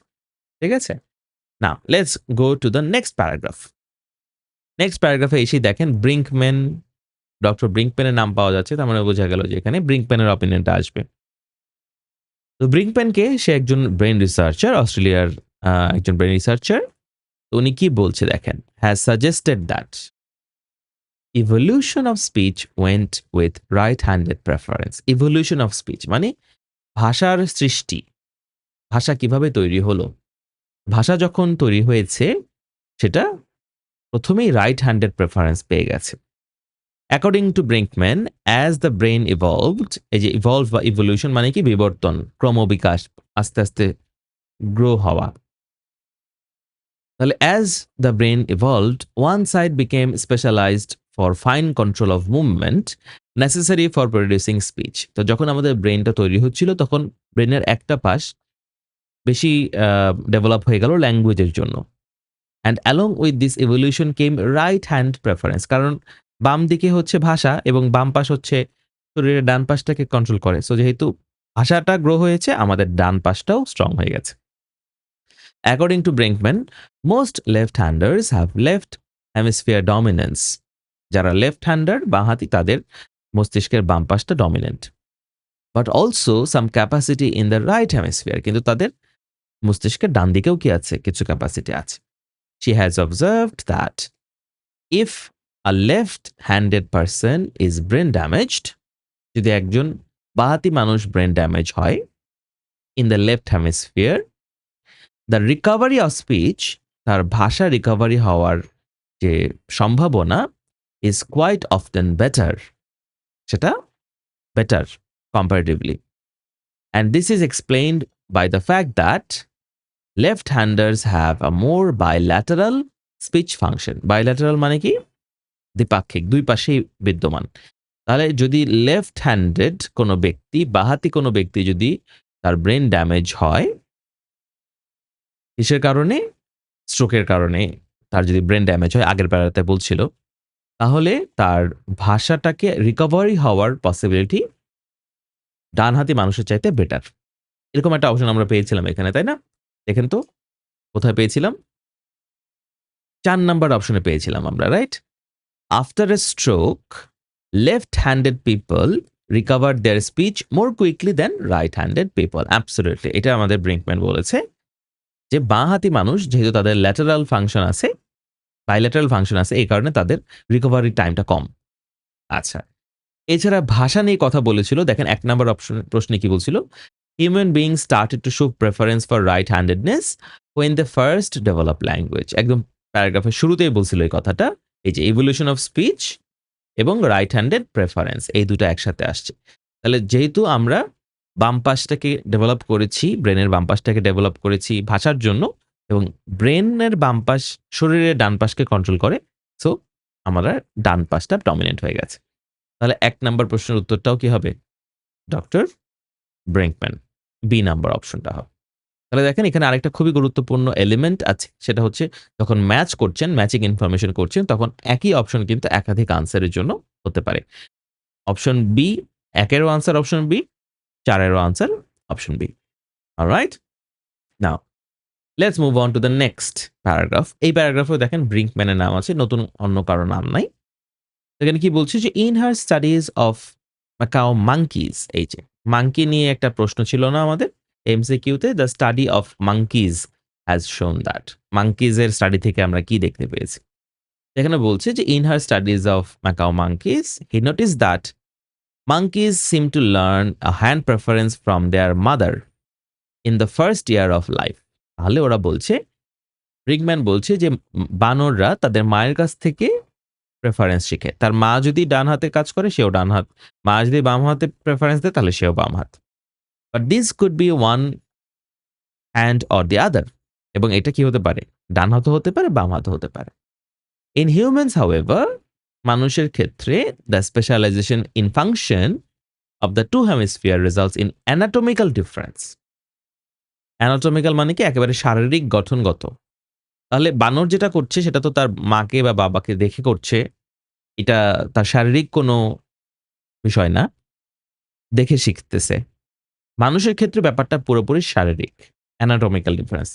ঠিক আছে? Now let's go to the next paragraph. Next প্যারাগ্রাফে এসেই দেখেন ব্রিঙ্কম্যান, ডক্টর ব্রিঙ্কম্যানের নাম পাওয়া যাচ্ছে। তার মানে বোঝা গেল যে এখানে ব্রিঙ্কম্যানের অপিনিয়নটা আসবে। তো ব্রিঙ্কম্যান কে? সে একজন ব্রেইন রিসার্চার, অস্ট্রেলিয়ার একজন ব্রেইন রিসার্চার। তো উনি কি বলছে দেখেন, has suggested that evolution of speech went with right handed preference. Evolution of speech মানে ভাষার সৃষ্টি। ভাষা কিভাবে তৈরি হলো? ভাষা যখন তৈরি হয়েছে, সেটা প্রথমেই রাইট হ্যান্ডেড প্রেফারেন্স পেয়ে গেছে। According to Brinkman, as the brain evolved, এই যে ইভলভ বা ইভলিউশন মানে কি? বিবর্তন, ক্রমবিকাশ, আস্তে আস্তে গ্রো হওয়া। তাহলে as the brain evolved, one side became specialised for fine control of movement necessary for producing speech. তো যখন আমাদের ব্রেইনটা তৈরি হচ্ছিল, তখন ব্রেইনের একটা পাশ বেশি ডেভেলপ হয়ে গেল ল্যাঙ্গুয়েজের জন্য। And along with this evolution came right hand preference. কারণ বাম দিকে হচ্ছে ভাষা এবং বাম পাশ হচ্ছে শরীরের ডান পাশটাকে কন্ট্রোল করে। সো যেহেতু ভাষাটা গ্রো হয়েছে, আমাদের ডান পাশটাও স্ট্রং হয়ে গেছে। According to Brinkman, most left handers have left hemisphere dominance. যারা লেফট হ্যান্ডার, বাঁহাতি, তাদের মস্তিষ্কের বাম পাশটা dominant. But also some capacity in the right hemisphere. কিন্তু তাদের মস্তিষ্কের ডান দিকেও কি আছে? কিছু ক্যাপাসিটি আছে। She has observed that if a left-handed person is brain damaged, যদি একজন বাঁহাতি মানুষ ব্রেন ড্যামেজ হয় in the left hemisphere, the recovery of speech, তার ভাষা রিকভারি হওয়ার যে সম্ভাবনা is quite often better, সেটা better comparatively. And this is explained by the fact that left-handers have a more bilateral speech function. Bilateral মানে কি? দ্বিপাক্ষিক, দুই পাশেই বিদ্যমান। তাহলে যদি লেফট হ্যান্ডেড কোনো ব্যক্তি, বাঁহাতি কোনো ব্যক্তি যদি তার ব্রেন ড্যামেজ হয়, কিসের কারণে? স্ট্রোকের কারণে তার যদি ব্রেন ড্যামেজ হয়, আগের প্যারাতে বলছিল, তাহলে তার ভাষাটাকে রিকভারি হওয়ার পসিবিলিটি ডানহাতি মানুষের চাইতে বেটার। এরকম একটা অপশন আমরা পেয়েছিলাম এখানে, তাই না? দেখেন তো কোথায় পেয়েছিলাম? ৪ নাম্বার অপশনে পেয়েছিলাম আমরা, right? After a stroke, left-handed people recovered their speech more quickly than right-handed people. Absolutely. এটা আমাদের ব্রিঙ্কম্যান বলেছে যে বাঁহাতি মানুষ যেহেতু তাদের ল্যাটারাল ফাংশন আছে, বাইল্যাটারাল ফাংশন আছে, এই কারণে তাদের রিকভারি টাইমটা কম। আচ্ছা, এছাড়া ভাষা নিয়ে কথা বলেছিল। দেখেন ১ নাম্বার প্রশ্নে কি বলছিল? Human beings started to show preference for right handedness when they first develop language। একদম প্যারাগ্রাফের শুরুতেই বলছিল এই কথাটা। এই যে ইভলিউশন অফ স্পিচ এবং রাইট হ্যান্ডেড প্রেফারেন্স এই দুটো একসাথে আসছে। তাহলে যেহেতু আমরা বাম পাশটাকে ডেভেলপ করেছি, ব্রেনের বাম পাশটাকে ডেভেলপ করেছি ভাষার জন্য এবং ব্রেনের বাম পাশ শরীরের ডান পাশকে কন্ট্রোল করে। সো আমরা ডান পাশটা ডমিনেন্ট হয়ে গেছে। তাহলে ১ নাম্বার প্রশ্নের উত্তরটাও কি হবে? ডক্টর ব্রিঙ্কম্যান। বি নাম্বার অপশনটা হবে। তাহলে দেখেন এখানে আরেকটা খুবই গুরুত্বপূর্ণ এলিমেন্ট আছে। সেটা হচ্ছে যখন ম্যাচ করছেন, ম্যাচিং ইনফরমেশন করছেন, তখন একই অপশন কিন্তু একাধিক আনসারের জন্য হতে পারে। অপশন বি ১ এরও আনসার অপশন বি, ৪ এরও answer option B. Alright? Now let's move on to the next paragraph. এই প্যারাগ্রাফেও দেখেন ব্রিঙ্কম্যানের নাম আছে, নতুন অন্য কারো নাম নাই। এখানে কি বলছে যে in her studies of macaque monkeys, এই যে মাঙ্কি নিয়ে একটা প্রশ্ন ছিল না আমাদের এমসিকিউতে, the study of monkeys has shown that. মাঙ্কিজের স্টাডি থেকে আমরা কি দেখতে পেয়েছি? এখানে বলছে যে in her studies of macaque monkeys he notice that monkeys seem to learn a hand preference from their mother in the first year of life. তাহলে ওরা বলছে, ব্রিগম্যান বলছে যে বানররা তাদের মায়ের কাছ থেকে প্রেফারেন্স শিখে। তার মা যদি ডান হাতে কাজ করে সেও ডান হাত, মা যদি বাম হাতে প্রেফারেন্স দেয় তাহলে সেও বাম হাত। But this could be one hand or the other, এবং এটা কি হতে পারে? ডান হাতও হতে পারে, বাম হাতও হতে পারে। ইন হিউম্যানস হাউএভার, মানুষের ক্ষেত্রে the specialisation in function of the two hemisphere results in anatomical difference. Anatomical মানে কি? একেবারে শারীরিক গঠনগত। তাহলে বানর যেটা করছে সেটা তো তার মাকে বা বাবাকে দেখে করছে। এটা তার শারীরিক কোনো বিষয় না, দেখে শিখতেছে। মানুষের ক্ষেত্রে ব্যাপারটা পুরোপুরি শারীরিক, anatomical difference.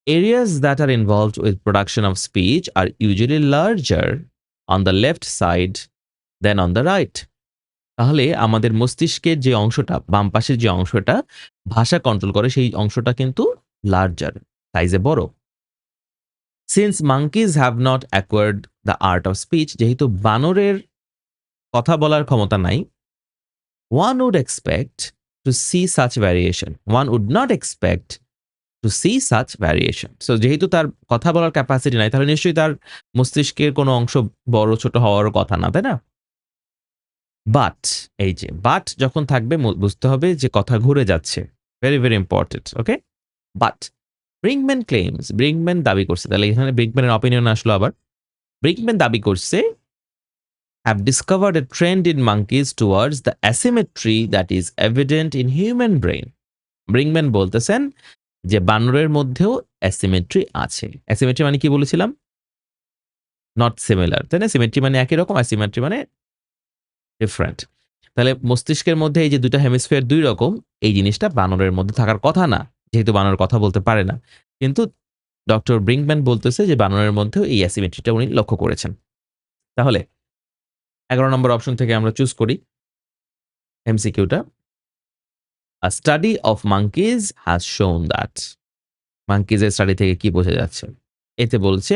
Areas that are involved with production of speech are usually larger on the left side than on the right. তাহলে আমাদের মস্তিষ্কের যে অংশটা, বাম পাশের যে অংশটা ভাষা কন্ট্রোল করে, সেই অংশটা কিন্তু লার্জার, সাইজে বড়। Since monkeys have not acquired the art of speech, যেহেতু বানরের কথা বলার ক্ষমতা নাই, one would expect to see such variation. One would not expect to see such variation. So যেহেতু তার কথা বলার ক্যাপাসিটি নাই, তাহলে নিশ্চয়ই তার মস্তিষ্কের কোনো অংশ বড় ছোট হওয়ারও কথা না, তাই না? বাট, এই যে বাট যখন থাকবে বুঝতে হবে যে কথা ঘুরে যাচ্ছে। Very, very important. Okay? But Brinkman claims, Brinkman দাবি করছে। তাহলে এখানে ব্রিঙ্কম্যানের অপিনিয়ন আসলো আবার। ব্রিঙ্কম্যান দাবি করছে have discovered a trend in monkeys towards the asymmetry that is evident in human brain. ব্রিঙ্কম্যান বলতেছেন যে বানরের মধ্যেও অ্যাসিমেট্রি আছে। অ্যাসিমেট্রি মানে কি বলেছিলাম? নট সিমিলার, তাই না? সিমেট্রি মানে একই রকম, অ্যাসিমেট্রি মানে ডিফারেন্ট। তাহলে মস্তিষ্কের মধ্যে এই যে ২ টা হেমিস্ফিয়ার ২ রকম, এই জিনিসটা বানরের মধ্যে থাকার কথা না। যেহেতু বানর কথা বলতে পারে না। কিন্তু ডক্টর ব্রিঙ্কম্যান বলতেছে যে বানরের মধ্যেও এই অ্যাসিমেট্রিটা উনি লক্ষ্য করেছেন। তাহলে ১১ নম্বর অপশন থেকে আমরা চুজ করি এমসিকিউটা। A study of monkeys has shown that. মাঙ্কিজের স্টাডি থেকে কি বোঝা যাচ্ছে? এতে বলছে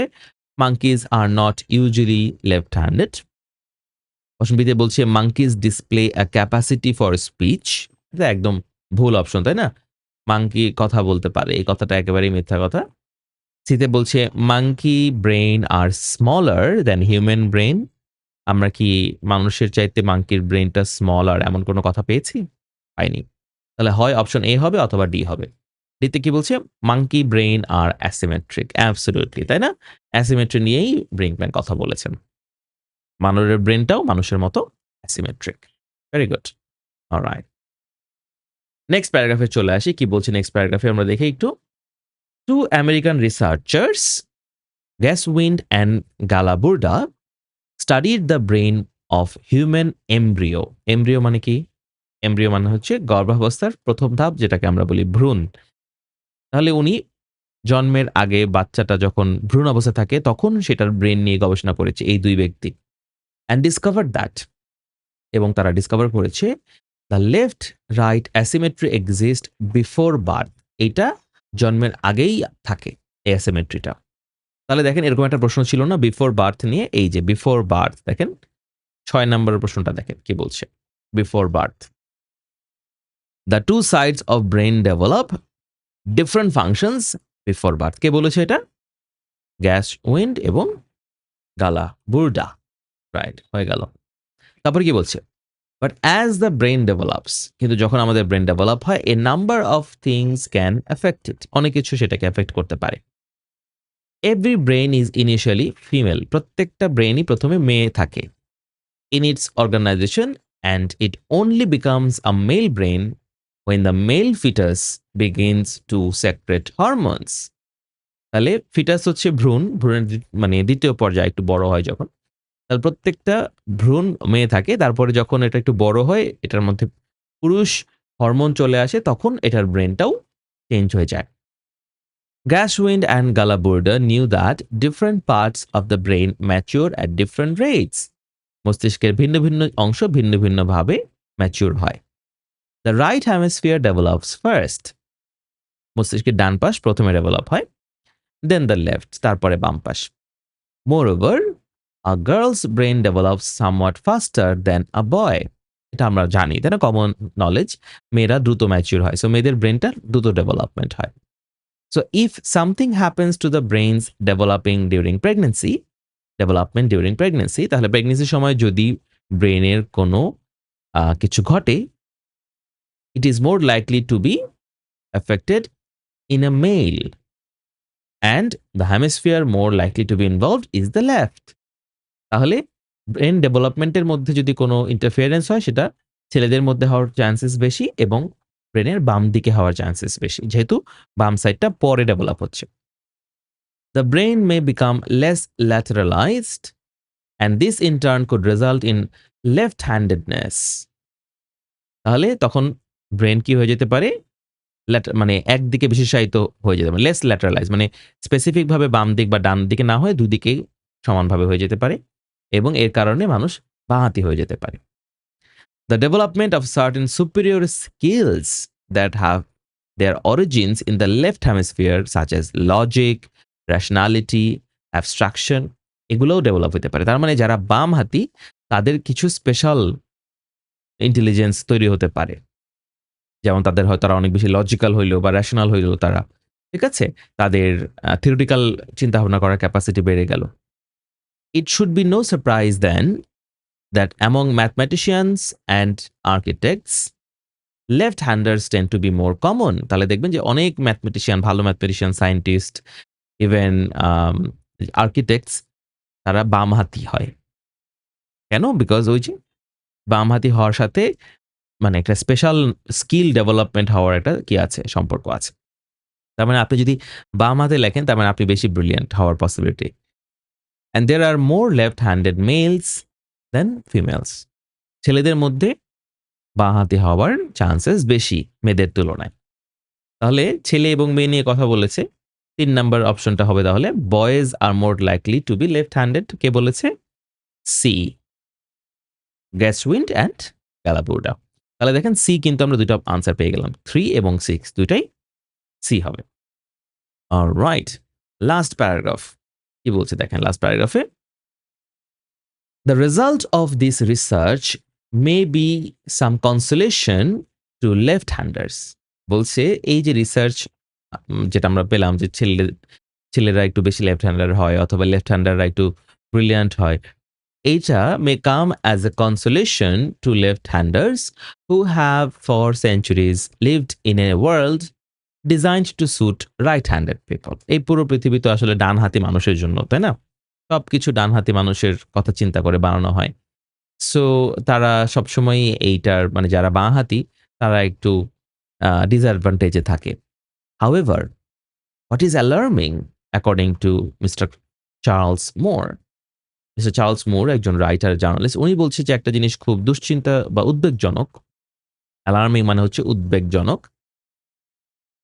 monkeys are not usually left-handed. Option বিতে বলছে monkeys display a capacity for speech. এটা একদম ভুল অপশন, তাই না? মাঙ্কি কথা বলতে পারে, এই কথাটা একেবারেই মিথ্যা কথা। সিতে বলছে monkey brain are smaller than human brain. আমরা কি মানুষের চাইতে মাঙ্কির ব্রেইনটা স্মলার এমন কোনো কথা পেয়েছি? পাইনি। তাহলে হয় অপশন এ হবে অথবা ডি হবে। ডিতে কি বলছে? মাঙ্কি ব্রেইন আর অ্যাসিমেট্রিক। অ্যাবসোলিউটলি, তাই না? অ্যাসিমেট্রি নিয়েই ব্রিঙ্কম্যান কথা বলেছেন। বানরের ব্রেইনটাও মানুষের মতো asymmetric. Very good. Alright. Next প্যারাগ্রাফে চলে আসি। কি বলছে নেক্সট প্যারাগ্রাফে আমরা দেখি একটু। Two American researchers Geschwind and Galaburda studied the brain of human embryo. Embryo মানে কি? এমব্রিও মানে হচ্ছে গর্ভাবস্থার প্রথম ধাপ, যেটাকে আমরা বলি ভ্রূণ। তাহলে উনি জন্মের আগে বাচ্চাটা যখন ভ্রূণ অবস্থায় থাকে তখন সেটার ব্রেন নিয়ে গবেষণা করেছে এই ২ ব্যক্তি। অ্যান্ড ডিসকভারড দ্যাট, এবং তারা ডিসকভার করেছে the left right asymmetry exist before birth. এইটা জন্মের আগেই থাকে এই অ্যাসিমেট্রিটা। তাহলে দেখেন এরকম একটা প্রশ্ন ছিল না বিফোর বার্থ নিয়ে? এই যে বিফোর বার্থ দেখেন ৬ নম্বরের প্রশ্নটা দেখেন কি বলছে? Before birth. The two sides of brain develop different functions before birth. কে বলেছে এটা? গ্যাসউইন্ড এবং গালা বুর্ডা। রাইট, হয়ে গেল। তারপরে কি বলছে? But as the brain develops, কিন্তু যখন আমাদের ব্রেইন ডেভেলপ হয় a number of things can affect it, অনেক কিছু সেটাকে এফেক্ট করতে পারে। Every brain is initially female, প্রত্যেকটা ব্রেইনই প্রথমে মেয়ে থাকে in its organization, and it only becomes a male brain when the male fetus begins to secrete hormones. তাহলে ফিটাস হচ্ছে ভ্রূণ, ভ্রূণের মানে দ্বিতীয় পর্যায়ে একটু বড় হয় যখন, তাহলে প্রত্যেকটা ভ্রূণ মেয়ে থাকে, তারপরে যখন এটা একটু বড় হয় এটার মধ্যে পুরুষ হরমোন চলে আসে, তখন এটার ব্রেনটাও চেঞ্জ হয়ে যায়। Gaswind and Galaburda knew that different parts of the brain mature at different rates. মস্তিষ্কের ভিন্ন ভিন্ন অংশ ভিন্ন ভিন্নভাবে ম্যাচিউর হয়। The right hemisphere develops first, মস্তিষ্কের ডান পাশ প্রথমে ডেভেলপ হয়, দেন দ্য লেফট, তারপরে বাম পাশ। Moreover a girl's brain develops somewhat faster than a boy, এটা আমরা জানি তাই না, কমন নলেজ, মেয়েরা দ্রুত ম্যাচিউর হয়, সো মেয়েদের ব্রেনটা দ্রুত ডেভেলপমেন্ট হয়। So if something happens to the brain's development during pregnancy, তাহলে প্রেগনেন্সির সময় যদি ব্রেনের কোনো কিছু ঘটে, it is more likely to be affected in a male, and the hemisphere more likely to be involved is the left. তাহলে brain ডেভেলপমেন্টের মধ্যে যদি কোনো ইন্টারফিয়ারেন্স হয় সেটা ছেলেদের মধ্যে হওয়ার চান্সেস বেশি এবং ব্রেনের বাম দিকে হওয়ার চান্সেস বেশি, যেহেতু বাম সাইডটা পরে ডেভেলপ হচ্ছে। The brain may become less lateralized, and this in turn could result in left-handedness. তাহলে তখন ব্রেন কি হয়ে যেতে পারে? মানে একদিকে বিশেষায়িত হয়ে যেতে পারে, লেস ল্যাটারালাইজ, মানে স্পেসিফিক ভাবে বাম দিক বা ডান দিকে না হয়ে দুদিকেই সমানভাবে হয়ে যেতে পারে এবং এর কারণে মানুষ বাঁহাতি হয়ে যেতে পারে। The development of certain superior skills that have their origins in the left hemisphere, such as logic, rationality, abstraction, এগুলোও ডেভেলপ হতে পারে। তার মানে যারা বাম হাতি তাদের কিছু স্পেশাল ইন্টেলিজেন্স তৈরি হতে পারে, যেমন তাদের হয়তো তারা অনেক বেশি লজিক্যাল হইলো বা রেশনাল হইলো তারা, ঠিক আছে, তাদের থিওরিটিক্যাল চিন্তা ভাবনা করার ক্যাপাসিটি বেড়ে গেল। It should be no surprise then that among mathematicians and architects, left-handers tend to be more common. তাহলে দেখবেন যে অনেক ম্যাথমেটিশিয়ান, ভালো ম্যাথমেটিশিয়ান, সায়েন্টিস্ট, ইভেন আর্কিটেক্টস, তারা বামহাতি হয়। কেন? বিকজ ওই যে বামহাতি হওয়ার সাথে মানে একটা স্পেশাল স্কিল ডেভেলপমেন্ট হওয়ার একটা কি আছে, সম্পর্ক আছে। তার মানে আপনি যদি বাম হাতে লেখেন তার মানে আপনি বেশি ব্রিলিয়ান্ট হওয়ার possibility. And there are more left-handed males than females. ছেলেদের মধ্যে বাঁহাতি হওয়ার চান্সেস বেশি মেয়েদের তুলনায়। তাহলে ছেলে এবং মেয়ে নিয়ে কথা বলেছে। ৩ নাম্বার অপশনটা হবে তাহলে boys are more likely to be left handed. কে বলেছে? C, Geschwind and Galaburda. তাহলে দেখেন সি কিন্তু আমরা দুটো আনসার পেয়ে গেলাম, 3 এবং 6 দুইটাই সি হবে। অলরাইট, লাস্ট প্যারাগ্রাফ কি বলছে দেখেন last প্যারাগ্রাফে, The result of this research may be some consolation to left-handers. বলছে এই যে রিসার্চ যেটা আমরা পেলাম যে ছেলেরা একটু বেশি লেফট হ্যান্ডার হয় অথবা লেফট হ্যান্ডাররা একটু ব্রিলিয়ান্ট হয়, এইটা may come as a consolation to left-handers who have for centuries lived in a world designed to suit right-handed people. এই পুরো পৃথিবী তো আসলে ডানহাতি মানুষের জন্য, তাই না? সবকিছু ডানহাতি মানুষের কথা চিন্তা করে বানানো হয়। সো তারা সবসময়ই এইটার মানে যারা বাঁহাতি তারা একটু ডিসঅ্যাডভান্টেজে থাকে। However, what is alarming according to Mr. Charles Moore, mister Charles Moore একজন রাইটার জার্নালিস্ট, উনি বলছে যে একটা জিনিস খুব দুশ্চিন্তা বা উদ্বেগজনক, অ্যালার্মিং মানে হচ্ছে উদ্বেগজনক,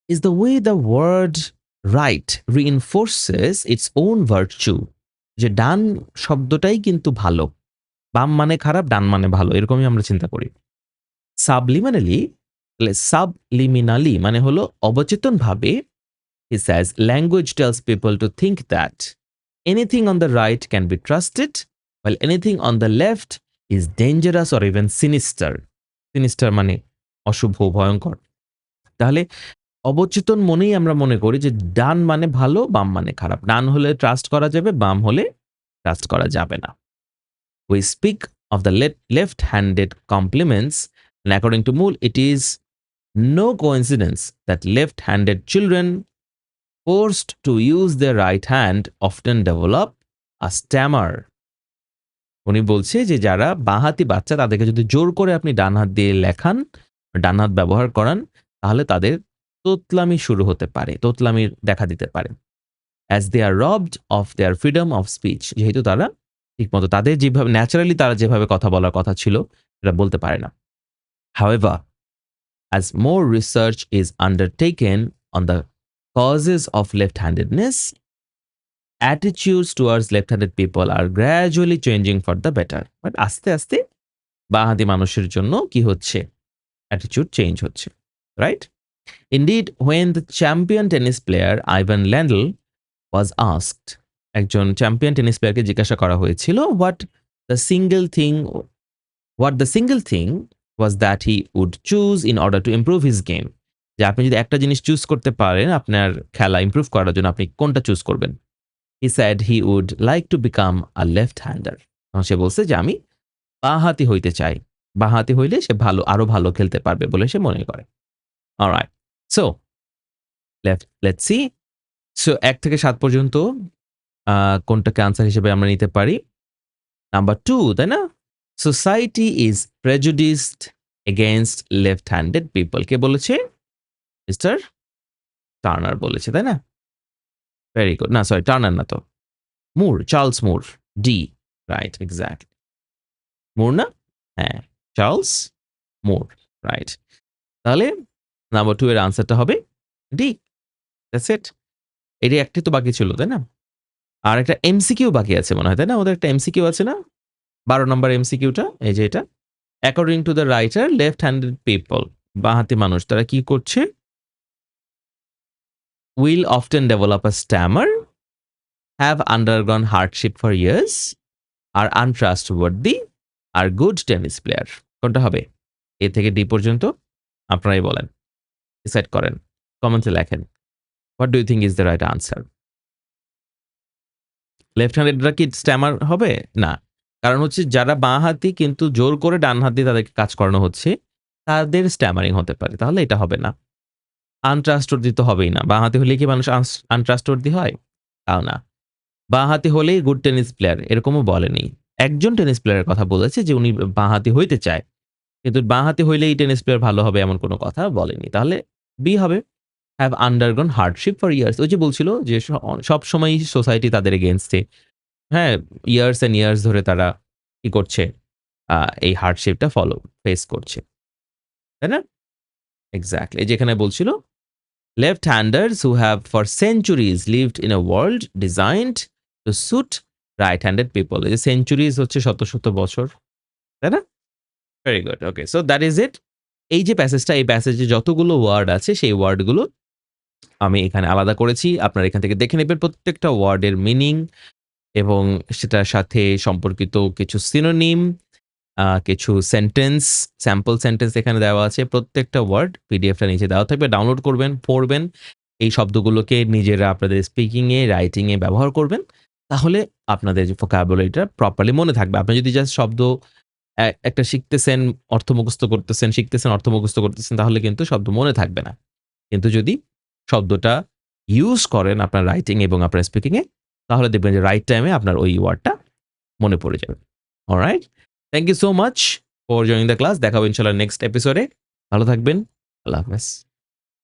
is the way the word right reinforces its own virtue. যে ডান শব্দটাই কিন্তু ভালো, বাম মানে খারাপ, ডান মানে ভালো, এরকমই আমরা চিন্তা করি। সাবলিমিনালি মানে হলো অবচেতন ভাবে He says, language tells people to think that anything on the right can be trusted, while anything on the left is dangerous or even sinister. Sinister মানে অশুভ, ভয়ঙ্কর। তাহলে অবচেতন মনেই আমরা মনে করি যে ডান মানে ভালো, বাম মানে খারাপ। ডান হলে ট্রাস্ট করা যাবে, বাম হলে ট্রাস্ট করা যাবে না। We speak of the left-handed compliments, and according to Mool, it is no coincidence that left-handed children forced to use their right hand often develop a stammer. উনি বলছে যে যারা বাঁহাতি বাচ্চা তাদেরকে যদি জোর করে আপনি ডান হাত দিয়ে লেখান, ডান হাত ব্যবহার করান, তাহলে তাদের তোতলামি শুরু হতে পারে, তোতলামির দেখা দিতে পারে। As they are robbed of their freedom of speech, যেহেতু তারা ঠিকমতো তাদের যেভাবে ন্যাচারালি তারা যেভাবে কথা বলার কথা ছিল সেটা বলতে পারে না। However, as more research is undertaken on the causes of left-handedness, attitudes towards left-handed people are gradually changing for the better. But আস্তে আস্তে বাঁহাতি মানুষের জন্য কি হচ্ছে? Attitude change হচ্ছে, right? Indeed, when the champion tennis player Ivan Lendl was asked, একজন champion tennis প্লেয়ারকে জিজ্ঞাসা করা হয়েছিল what the single thing was that he would choose in order to improve his game. যে আপনি যদি একটা জিনিস চুজ করতে পারেন আপনার খেলা ইমপ্রুভ করার জন্য, আপনি কোনটা চুজ করবেন? He said he would like to become a left-hander. সে বলছে যে আমি বাঁহাতি হইতে চাই, বাঁহাতি হইলে সে আরো ভালো খেলতে পারবে বলে সে মনে করে। Alright, so let's see. So 1 থেকে 7 পর্যন্ত কোনটাকে আনসার হিসেবে আমরা নিতে পারি? নাম্বার 2, তাই না? Society is prejudiced against left-handed people. কে বলেছে? মিস্টার টার্নার বলেছে, তাই না? Very good. না সরি, টার্নার না তো, মুর, চার্লস মুর, ডি, রাইট, এক্স্যাক্টলি। মুর না? হ্যাঁ, চার্লস মুর, রাইট। তাহলে নাম্বার 2 এর আনসারটা হবে ডি। That's it. এটি একটি তো বাকি ছিল, তাই না? আর একটা এমসিকিউ বাকি আছে মনে হয়, তাই না? ওদের একটা এমসিকিউ আছে না? 12 নম্বর এমসিকিউটা, এই যে এটা। According to the writer, left handed people, বাঁহাতি মানুষ, তারা কি করছে? will often develop a stammer, have undergone hardship for years, are untrustworthy, are good tennis player. কোনটা হবে? এ থেকে ডি পর্যন্ত আপনারাই বলেন, ডিসাইড করেন, কমেন্টে লেখেন। What do you think is the right answer? Left হ্যান্ডেডরা কি স্ট্যামার হবে? না, কারণ হচ্ছে যারা বাঁহাতি কিন্তু জোর করে ডান হাত দিয়ে তাদেরকে কাজ করানো হচ্ছে, তাদের স্ট্যামারিং হতে পারে। তাহলে এটা হবে না। আনট্রাস্টওয়ার্দি তো হবেই না। বাঁহাতি হলে কি মানুষ আনট্রাস্টওয়ার্দি হয়? তাও না। বাঁহাতি হলেই গুড টেনিস প্লেয়ার এরকমও বলেনি। একজন টেনিস প্লেয়ারের কথা বলেছে যে উনি বাঁহাতি হইতে চায়, কিন্তু বাঁহাতি হইলেই টেনিস প্লেয়ার ভালো হবে এমন কোনো কথা বলেনি। তাহলে বি হবে, হ্যাভ আন্ডারগন হার্ডশিপ ফর ইয়ার্স। ওই যে বলছিল যে সবসময়ই সোসাইটি তাদের এগেনস্টে, হ্যাঁ, ইয়ার্স অ্যান্ড ইয়ার্স ধরে তারা কি করছে? এই হার্ডশিপটা ফেস করছে, তাই না? এক্স্যাক্টলি। যেখানে বলছিল left-handers who have for centuries lived in a world designed to suit right-handed people. এই যে centuries হচ্ছে শত শত বছর, তাই না? Very good. Okay, so that is it. এই যে প্যাসেজটা, এই প্যাসেজে যতগুলো ওয়ার্ড আছে সেই ওয়ার্ডগুলো আমি এখানে আলাদা করেছি। আপনারা এখান থেকে দেখে নেবেন প্রত্যেকটা ওয়ার্ডের মিনিং এবং সেটার সাথে সম্পর্কিত কিছু সিনোনিম, কিছু সেন্টেন্স, স্যাম্পল সেন্টেন্স এখানে দেওয়া আছে। প্রত্যেকটা ওয়ার্ড পিডিএফটা নিচে দেওয়া থাকবে, ডাউনলোড করবেন, পড়বেন। এই শব্দগুলোকে নিজেরা আপনাদের স্পিকিংয়ে, রাইটিংয়ে ব্যবহার করবেন। তাহলে আপনাদের যে ভোকাবুলারিটা প্রপারলি মনে থাকবে। আপনি যদি জাস্ট শব্দ একটা শিখতেছেন, অর্থ মুখস্থ করতেছেন, শিখতেছেন, অর্থ মুখস্থ করতেছেন, তাহলে কিন্তু শব্দ মনে থাকবে না। কিন্তু যদি শব্দটা ইউজ করেন আপনার রাইটিং এবং আপনার স্পিকিংয়ে, তাহলে দেখবেন যে রাইট টাইমে আপনার ওই ওয়ার্ডটা মনে পড়ে যাবে। Alright, thank you so much for joining the class. দেখা হবে ইনশাআল্লাহ নেক্সট এপিসোডে। ভালো থাকবেন। আল্লাহ হাফেজ।